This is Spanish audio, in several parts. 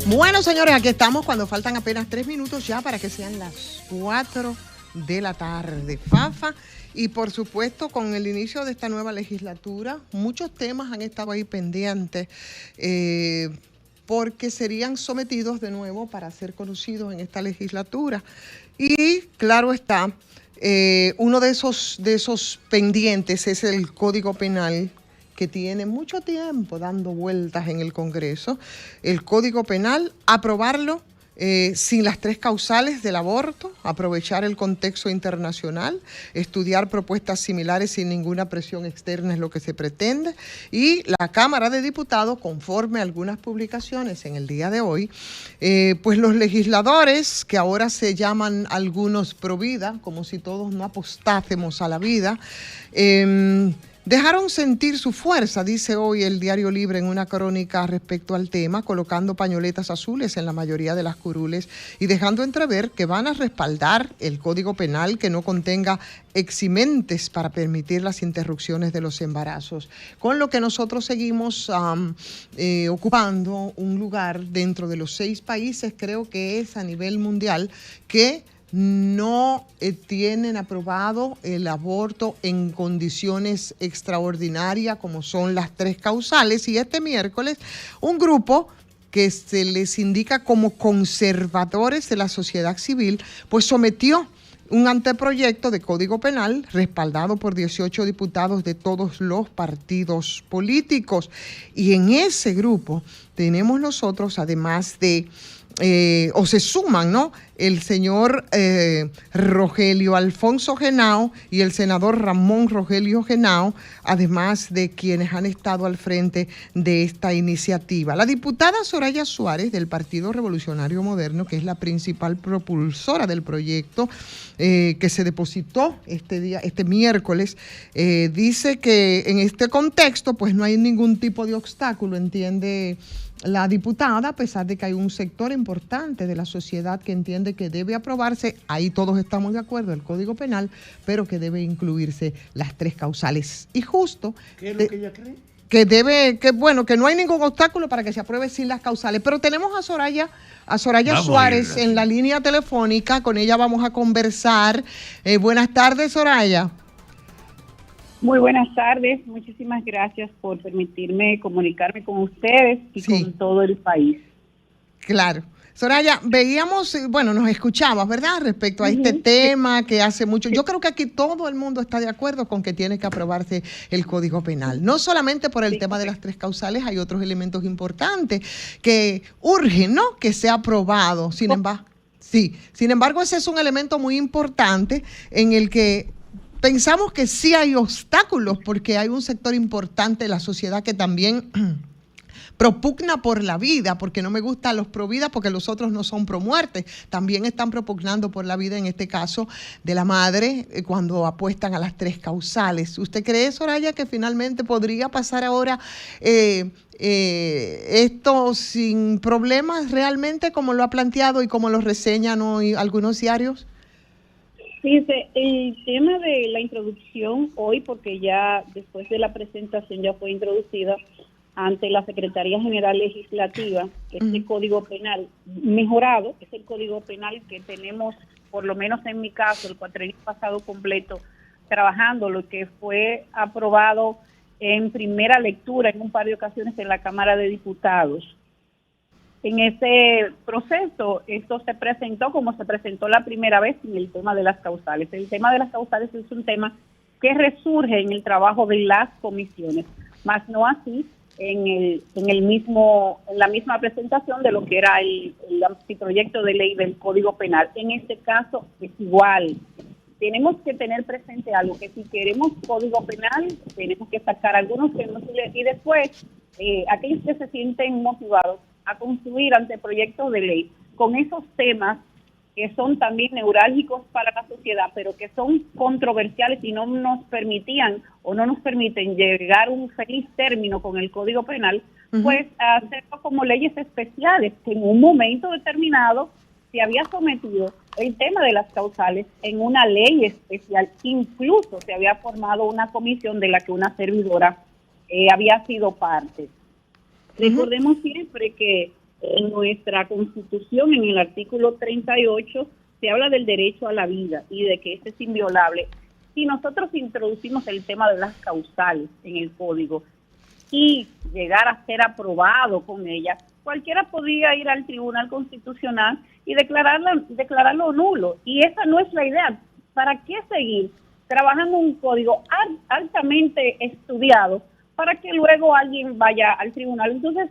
Bueno, señores, aquí estamos cuando faltan apenas 3 minutos ya para que sean las 4 de la tarde. Fafa, y por supuesto con el inicio de esta nueva legislatura, muchos temas han estado ahí pendientes porque serían sometidos de nuevo para ser conocidos en esta legislatura. Y claro está, uno de esos pendientes es el Código Penal, que tiene mucho tiempo dando vueltas en el Congreso, el Código Penal, aprobarlo sin las 3 causales del aborto, aprovechar el contexto internacional, estudiar propuestas similares sin ninguna presión externa es lo que se pretende, y la Cámara de Diputados, conforme a algunas publicaciones en el día de hoy, pues los legisladores, que ahora se llaman algunos pro vida, como si todos no apostásemos a la vida, dejaron sentir su fuerza, dice hoy el Diario Libre en una crónica respecto al tema, colocando pañoletas azules en la mayoría de las curules y dejando entrever que van a respaldar el Código Penal que no contenga eximentes para permitir las interrupciones de los embarazos, con lo que nosotros seguimos ocupando un lugar dentro de los 6 países, creo que es a nivel mundial, que no tienen aprobado el aborto en condiciones extraordinarias como son las 3 causales. Y este miércoles un grupo que se les indica como conservadores de la sociedad civil, pues sometió un anteproyecto de Código Penal respaldado por 18 diputados de todos los partidos políticos. Y en ese grupo tenemos nosotros, además de o se suman, ¿no?, el señor Rogelio Alfonso Henao y el senador Ramón Rogelio Henao, además de quienes han estado al frente de esta iniciativa. La diputada Soraya Suárez, del Partido Revolucionario Moderno, que es la principal propulsora del proyecto que se depositó este miércoles, dice que en este contexto pues no hay ningún tipo de obstáculo, entiende la diputada, a pesar de que hay un sector importante de la sociedad que entiende que debe aprobarse, ahí todos estamos de acuerdo, el Código Penal, pero que debe incluirse las 3 causales. Y justo... ¿Qué es lo que ella cree? Que no hay ningún obstáculo para que se apruebe sin las causales. Pero tenemos a Soraya Suárez en la línea telefónica, con ella vamos a conversar. Buenas tardes, Soraya. Muy buenas tardes, muchísimas gracias por permitirme comunicarme con ustedes y con todo el país. Claro. Soraya, nos escuchabas, ¿verdad?, respecto a este tema que hace mucho. Yo creo que aquí todo el mundo está de acuerdo con que tiene que aprobarse el Código Penal. No solamente por el tema de las 3 causales, hay otros elementos importantes que urgen, ¿no?, que sea aprobado. Sin embargo, ese es un elemento muy importante en el que pensamos que sí hay obstáculos, porque hay un sector importante de la sociedad que también propugna por la vida, porque no me gustan los pro vida, porque los otros no son pro muerte. También están propugnando por la vida, en este caso, de la madre, cuando apuestan a las 3 causales. ¿Usted cree, Soraya, que finalmente podría pasar ahora esto sin problemas realmente, como lo ha planteado y como lo reseñan hoy algunos diarios? Fíjese, el tema de la introducción hoy, porque ya después de la presentación ya fue introducida ante la Secretaría General Legislativa, este Código Penal mejorado, es el Código Penal que tenemos, por lo menos en mi caso, el cuatrienio pasado completo, trabajando, lo que fue aprobado en primera lectura en un par de ocasiones en la Cámara de Diputados. En ese proceso, esto se presentó como se presentó la primera vez en el tema de las causales. El tema de las causales es un tema que resurge en el trabajo de las comisiones, más no así en la misma presentación de lo que era el anteproyecto de ley del Código Penal. En este caso es igual. Tenemos que tener presente algo, que si queremos Código Penal, tenemos que sacar algunos temas y después aquellos que se sienten motivados a construir anteproyectos de ley con esos temas que son también neurálgicos para la sociedad, pero que son controversiales y no nos permitían o no nos permiten llegar a un feliz término con el Código Penal, pues hacerlo como leyes especiales, que en un momento determinado se había sometido el tema de las causales en una ley especial. Incluso se había formado una comisión de la que una servidora había sido parte. Recordemos siempre que En nuestra Constitución, en el artículo 38, se habla del derecho a la vida y de que ese es inviolable. Si nosotros introducimos el tema de las causales en el código y llegar a ser aprobado con ella, cualquiera podría ir al Tribunal Constitucional y declararlo nulo. Y esa no es la idea. ¿Para qué seguir trabajando un código altamente estudiado para que luego alguien vaya al tribunal? Entonces,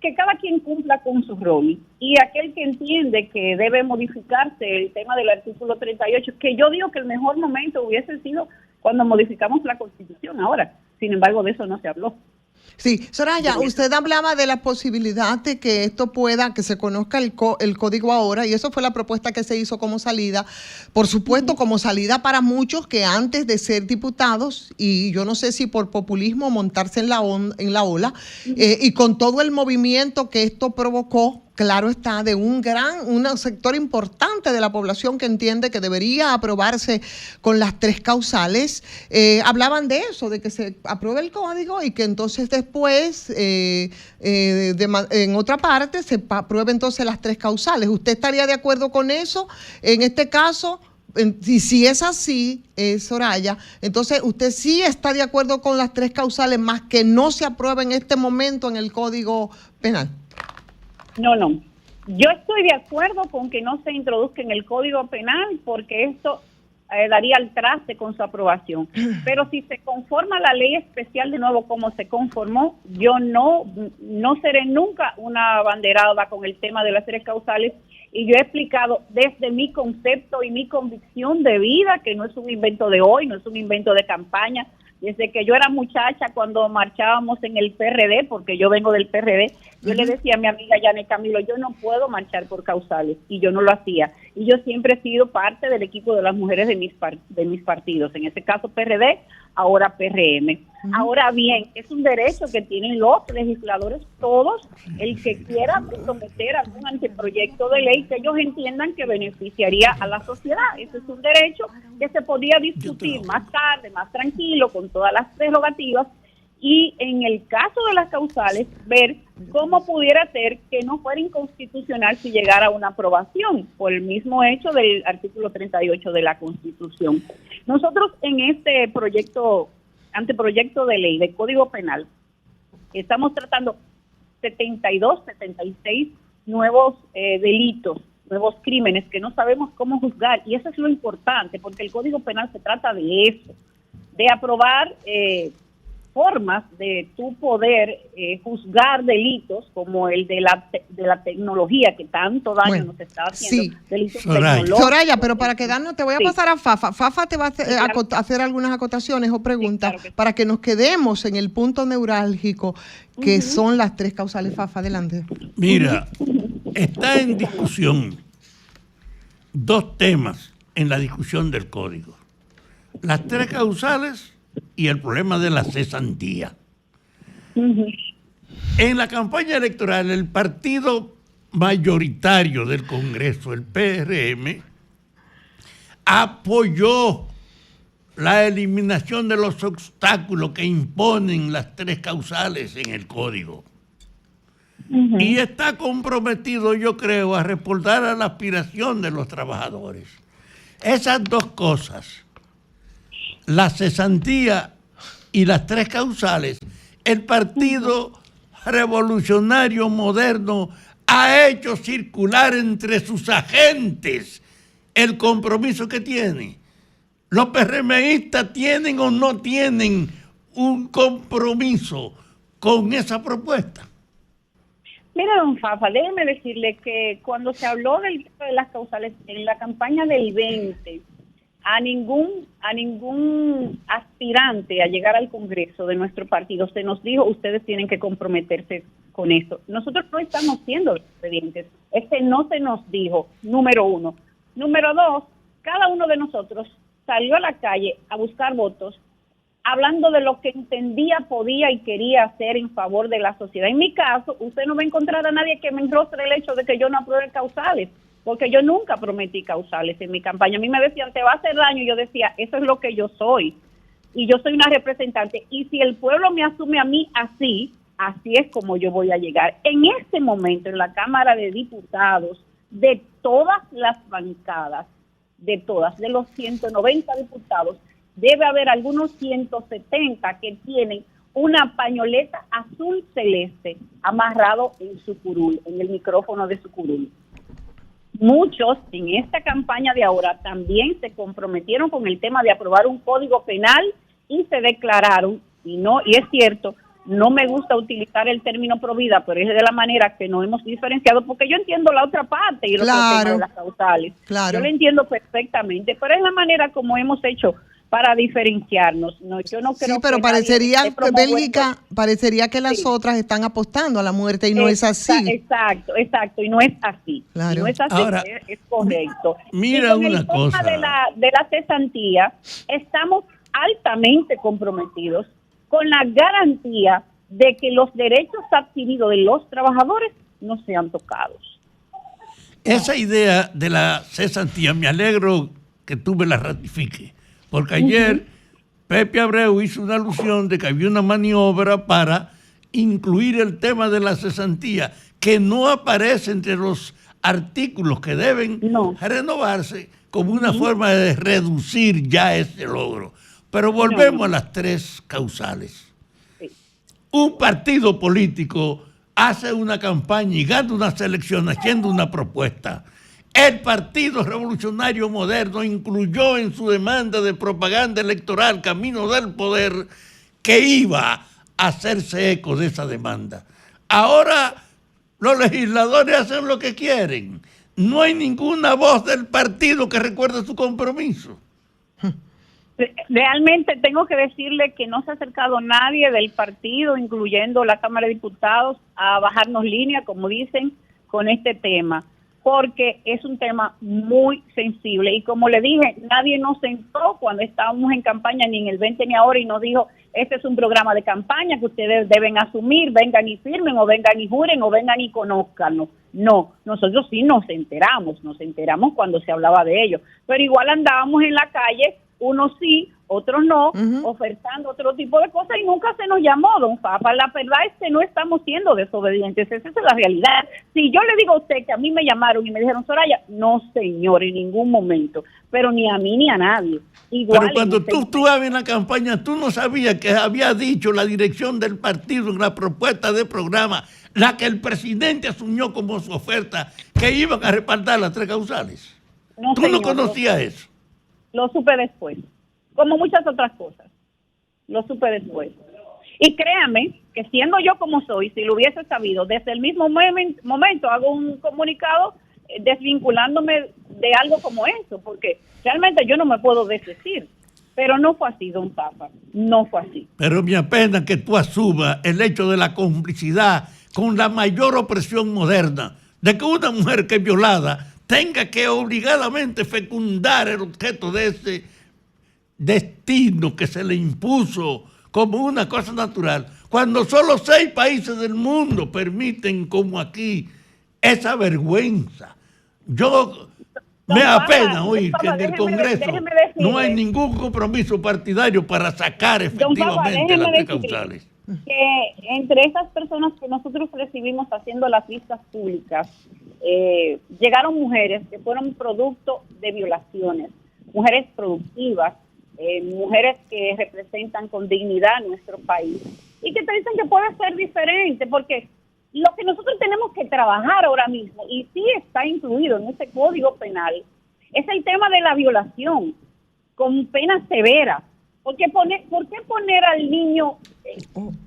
que cada quien cumpla con su rol. Y aquel que entiende que debe modificarse el tema del artículo 38, que yo digo que el mejor momento hubiese sido cuando modificamos la Constitución ahora. Sin embargo, de eso no se habló. Sí, Soraya, usted hablaba de la posibilidad de que esto pueda, que se conozca el código ahora, y eso fue la propuesta que se hizo como salida, por supuesto, como salida para muchos que antes de ser diputados, y yo no sé si por populismo montarse en la ola, y con todo el movimiento que esto provocó, claro está, de un sector importante de la población que entiende que debería aprobarse con las 3 causales, hablaban de eso, de que se apruebe el código y que entonces después, en otra parte, se apruebe entonces las 3 causales. ¿Usted estaría de acuerdo con eso? En este caso, y si es así, Soraya, entonces usted sí está de acuerdo con las 3 causales, más que no se apruebe en este momento en el Código Penal. No. Yo estoy de acuerdo con que no se introduzca en el Código Penal porque esto daría al traste con su aprobación. Pero si se conforma la ley especial de nuevo como se conformó, yo no seré nunca una abanderada con el tema de las 3 causales, y yo he explicado desde mi concepto y mi convicción de vida, que no es un invento de hoy, no es un invento de campaña. Desde que yo era muchacha, cuando marchábamos en el PRD, porque yo vengo del PRD, yo le decía a mi amiga Yanet Camilo, yo no puedo marchar por causales, y yo no lo hacía. Y yo siempre he sido parte del equipo de las mujeres de mis partidos, en este caso PRD, ahora PRM. Ahora bien, es un derecho que tienen los legisladores todos, el que quiera someter algún anteproyecto de ley que ellos entiendan que beneficiaría a la sociedad. Ese es un derecho que se podía discutir más tarde, más tranquilo, con todas las prerrogativas, y en el caso de las causales, ver cómo pudiera ser que no fuera inconstitucional si llegara a una aprobación por el mismo hecho del artículo 38 de la Constitución. Nosotros en este anteproyecto de ley de Código Penal estamos tratando 76 nuevos delitos, nuevos crímenes que no sabemos cómo juzgar, y eso es lo importante, porque el Código Penal se trata de eso, de aprobar formas de tu poder juzgar delitos como el de la tecnología que tanto daño nos está haciendo. Sí. Delitos tecnológicos. Soraya, pero para quedarnos te voy a pasar a Fafa. Fafa te va a hacer algunas acotaciones o preguntas para que nos quedemos en el punto neurálgico que son las 3 causales. Fafa, adelante. Mira, está en discusión 2 temas en la discusión del código: las 3 causales y el problema de la cesantía. En la campaña electoral, el partido mayoritario del Congreso, el PRM, apoyó la eliminación de los obstáculos que imponen las 3 causales en el código. Y está comprometido, yo creo, a respaldar a la aspiración de los trabajadores. Esas 2 cosas, la cesantía y las 3 causales, el Partido Revolucionario Moderno ha hecho circular entre sus agentes el compromiso que tiene. ¿Los PRMistas tienen o no tienen un compromiso con esa propuesta? Mira, don Fafa, déjeme decirle que cuando se habló del tema de las causales en la campaña del 20, a ningún aspirante a llegar al Congreso de nuestro partido se nos dijo, ustedes tienen que comprometerse con esto. Nosotros no estamos siendo expedientes. No se nos dijo, número 1. Número 2, cada uno de nosotros salió a la calle a buscar votos hablando de lo que entendía, podía y quería hacer en favor de la sociedad. En mi caso, usted no va a encontrar a nadie que me enrostre el hecho de que yo no apruebe causales, porque yo nunca prometí causales en mi campaña. A mí me decían, te va a hacer daño, y yo decía, eso es lo que yo soy, y yo soy una representante, y si el pueblo me asume a mí así, así es como yo voy a llegar. En este momento, en la Cámara de Diputados, de todas las bancadas, de los 190 diputados, debe haber algunos 170 que tienen una pañoleta azul celeste amarrado en su curul, en el micrófono de su curul. Muchos en esta campaña de ahora también se comprometieron con el tema de aprobar un código penal y se declararon, y es cierto, no me gusta utilizar el término provida, pero es de la manera que nos hemos diferenciado, porque yo entiendo la otra parte y el otro tema de las causales. Claro. Yo lo entiendo perfectamente, pero es la manera como hemos hecho para diferenciarnos. No, yo no creo sí, pero que parecería, Bélgica, parecería que las otras están apostando a la muerte y no es así. Exacto, y no es así. Claro. Y no es así, ahora, es correcto. Mira y con una cosa. El tema de la cesantía, estamos altamente comprometidos con la garantía de que los derechos adquiridos de los trabajadores no sean tocados. Esa idea de la cesantía, me alegro que tú me la ratifiques, porque ayer Pepe Abreu hizo una alusión de que había una maniobra para incluir el tema de la cesantía, que no aparece entre los artículos que deben renovarse como una forma de reducir ya ese logro. Pero volvemos a las tres causales. Un partido político hace una campaña y gana unas elecciones haciendo una propuesta. El Partido Revolucionario Moderno incluyó en su demanda de propaganda electoral Camino del Poder que iba a hacerse eco de esa demanda. Ahora los legisladores hacen lo que quieren. No hay ninguna voz del partido que recuerde su compromiso. Realmente tengo que decirle que no se ha acercado nadie del partido, incluyendo la Cámara de Diputados, a bajarnos línea, como dicen, con este tema, porque es un tema muy sensible. Y como le dije, nadie nos sentó cuando estábamos en campaña, ni en el 20 ni ahora, y nos dijo, este es un programa de campaña que ustedes deben asumir, vengan y firmen, o vengan y juren, o vengan y conózcanos. No, nosotros sí nos enteramos cuando se hablaba de ello, pero igual andábamos en la calle, unos sí, otros no, ofertando otro tipo de cosas y nunca se nos llamó, don Papa. La verdad es que no estamos siendo desobedientes, esa es la realidad. Si yo le digo a usted que a mí me llamaron y me dijeron, Soraya, no señor, en ningún momento, pero ni a mí ni a nadie. Igual, pero cuando tú estabas en la campaña, tú no sabías que había dicho la dirección del partido en la propuesta de programa, la que el presidente asumió como su oferta, que iban a respaldar las tres causales. No, ¿tú señor, no conocías eso? Lo supe después, como muchas otras cosas, lo supe después. Y créame que siendo yo como soy, si lo hubiese sabido, desde el mismo momento hago un comunicado desvinculándome de algo como eso, porque realmente yo no me puedo desdecir. Pero no fue así, don Papa, no fue así. Pero me apena que tú asumas el hecho de la complicidad con la mayor opresión moderna, de que una mujer que es violada tenga que obligadamente fecundar el objeto de ese destino que se le impuso como una cosa natural, cuando solo 6 países del mundo permiten, como aquí, esa vergüenza. Me apena oír que en el Congreso no hay ningún compromiso partidario para sacar efectivamente las tres causales. Que entre esas personas que nosotros recibimos haciendo las vistas públicas, llegaron mujeres que fueron producto de violaciones, mujeres productivas, mujeres que representan con dignidad nuestro país y que te dicen que puede ser diferente, porque lo que nosotros tenemos que trabajar ahora mismo, y sí está incluido en ese código penal, es el tema de la violación con pena severa. ¿Por qué poner al niño,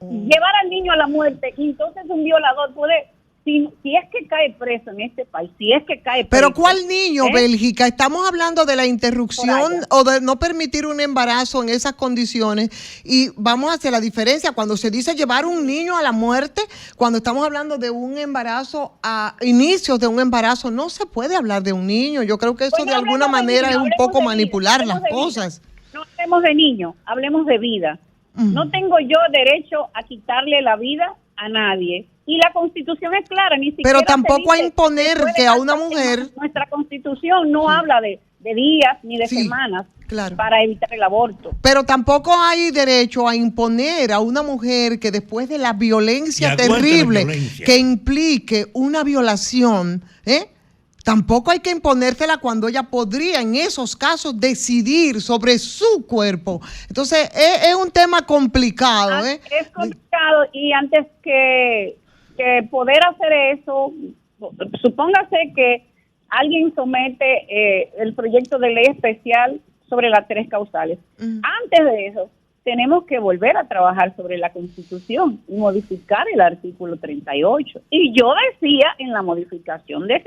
llevar al niño a la muerte, y entonces un violador puede, si es que cae preso en este país, si es que cae preso? ¿Pero cuál niño, Bélgica? Estamos hablando de la interrupción o de no permitir un embarazo en esas condiciones, y vamos a hacer la diferencia cuando se dice llevar un niño a la muerte, cuando estamos hablando de un embarazo, a inicios de un embarazo, no se puede hablar de un niño. Yo creo que eso de alguna manera es un poco manipular las cosas. No hablemos de niños, hablemos de vida. No tengo yo derecho a quitarle la vida a nadie. Y la Constitución es clara, ni siquiera. Pero tampoco a imponer que a una mujer. Nuestra Constitución no habla de días ni de semanas, Claro. para evitar el aborto. Pero tampoco hay derecho a imponer a una mujer que después de la violencia terrible que implique una violación, tampoco hay que imponértela cuando ella podría en esos casos decidir sobre su cuerpo. Entonces es un tema complicado. Es complicado, y antes que poder hacer eso, supóngase que alguien somete el proyecto de ley especial sobre las 3 causales. Antes de eso, tenemos que volver a trabajar sobre la Constitución y modificar el artículo 38. Y yo decía en la modificación de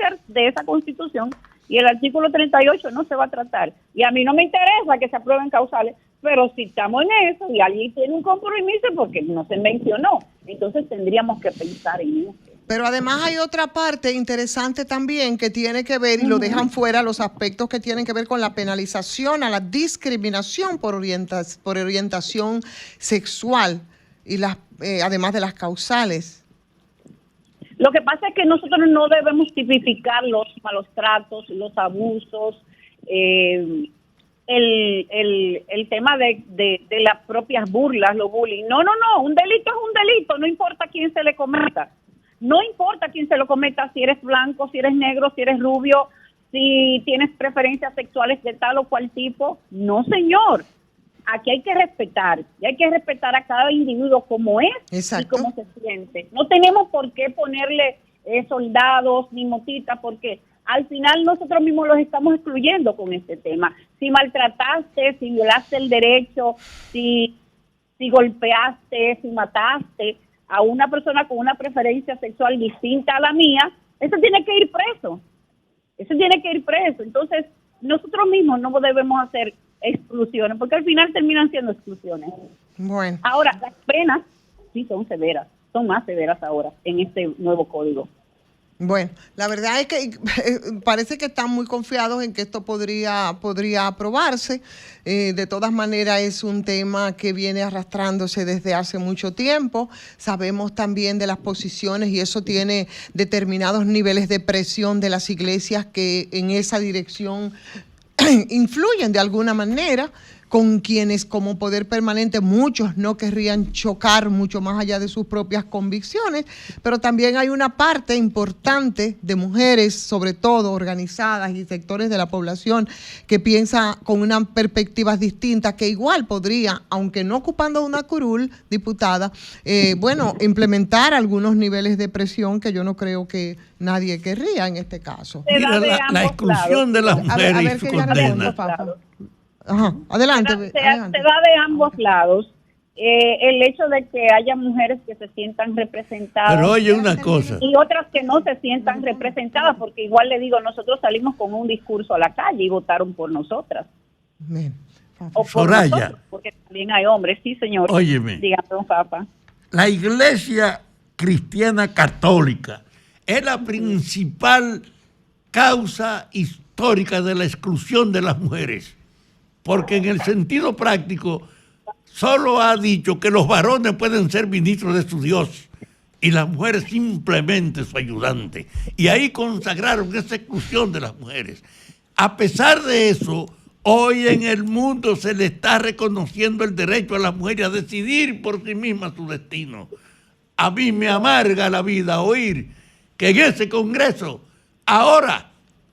esa Constitución, y el artículo 38 no se va a tratar. Y a mí no me interesa que se aprueben causales, pero si estamos en eso y alguien tiene un compromiso porque no se mencionó, entonces tendríamos que pensar en eso. Pero además hay otra parte interesante también que tiene que ver, y lo dejan fuera, los aspectos que tienen que ver con la penalización a la discriminación por orientación sexual, y además de las causales. Lo que pasa es que nosotros no debemos tipificar los malos tratos, los abusos, el tema de las propias burlas, los bullying. No, un delito es un delito, no importa quién se le cometa. No importa quién se lo cometa, si eres blanco, si eres negro, si eres rubio, si tienes preferencias sexuales de tal o cual tipo. No, señor. Aquí hay que respetar, y hay que respetar a cada individuo como es. Exacto. Y como se siente. No tenemos por qué ponerle soldados ni motitas, porque al final nosotros mismos los estamos excluyendo con este tema. Si maltrataste, si violaste el derecho, si golpeaste, si mataste a una persona con una preferencia sexual distinta a la mía, eso tiene que ir preso. Entonces, nosotros mismos no debemos hacer exclusiones, porque al final terminan siendo exclusiones. Bueno. Ahora, las penas sí son severas, son más severas ahora en este nuevo código. Bueno, la verdad es que parece que están muy confiados en que esto podría aprobarse. De todas maneras, es un tema que viene arrastrándose desde hace mucho tiempo. Sabemos también de las posiciones, y eso tiene determinados niveles de presión de las iglesias que en esa dirección influyen de alguna manera, con quienes como poder permanente muchos no querrían chocar mucho más allá de sus propias convicciones, pero también hay una parte importante de mujeres, sobre todo organizadas, y sectores de la población que piensa con una perspectiva distinta, que igual podría, aunque no ocupando una curul, diputada, implementar algunos niveles de presión que yo no creo que nadie querría en este caso. Mira, la exclusión de las mujeres y su condena. Ajá, adelante. Se da de ambos lados. El hecho de que haya mujeres que se sientan representadas. Pero oye una cosa. Y otras que no se sientan representadas, porque igual le digo, nosotros salimos con un discurso a la calle y votaron por nosotras. Bien. O por nosotros, porque también hay hombres, sí señor. Óyeme. Dígame, don Papa. La Iglesia Cristiana Católica es la principal causa histórica de la exclusión de las mujeres. Porque en el sentido práctico solo ha dicho que los varones pueden ser ministros de su Dios y las mujeres simplemente su ayudante. Y ahí consagraron esa exclusión de las mujeres. A pesar de eso, hoy en el mundo se le está reconociendo el derecho a las mujeres a decidir por sí mismas su destino. A mí me amarga la vida oír que en ese Congreso ahora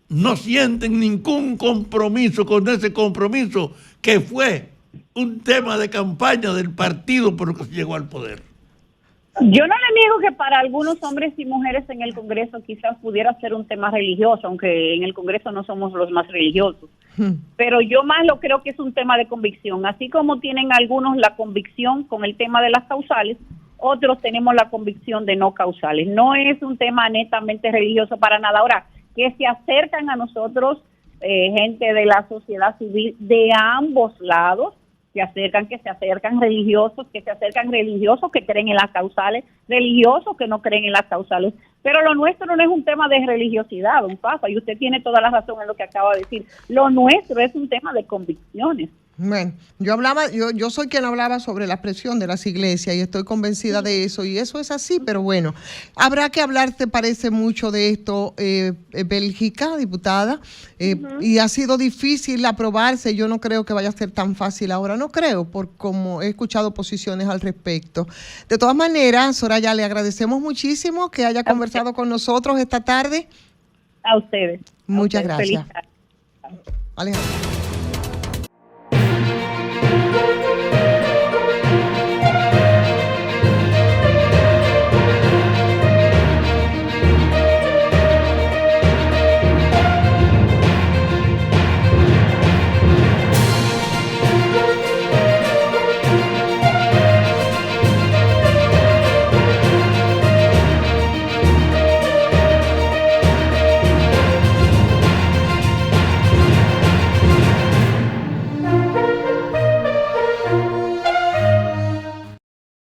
no sienten ningún compromiso con ese compromiso que fue un tema de campaña del partido por el que se llegó al poder. Yo no le niego que para algunos hombres y mujeres en el Congreso quizás pudiera ser un tema religioso, aunque en el Congreso no somos los más religiosos. Pero yo más lo creo que es un tema de convicción. Así como tienen algunos la convicción con el tema de las causales, otros tenemos la convicción de no causales. No es un tema netamente religioso para nada. Ahora, que se acercan a nosotros gente de la sociedad civil de ambos lados, que se acercan religiosos que creen en las causales, religiosos que no creen en las causales. Pero lo nuestro no es un tema de religiosidad, don Papa, y usted tiene toda la razón en lo que acaba de decir. Lo nuestro es un tema de convicciones. Bueno, yo soy quien hablaba sobre la presión de las iglesias y estoy convencida de eso, y eso es así, pero bueno, habrá que hablar, te parece, mucho de esto, Bélgica, diputada, y ha sido difícil aprobarse. Yo no creo que vaya a ser tan fácil ahora, no creo, por como he escuchado posiciones al respecto. De todas maneras, Soraya, le agradecemos muchísimo que haya conversado con nosotros esta tarde. A ustedes. Muchas gracias. Alejandro.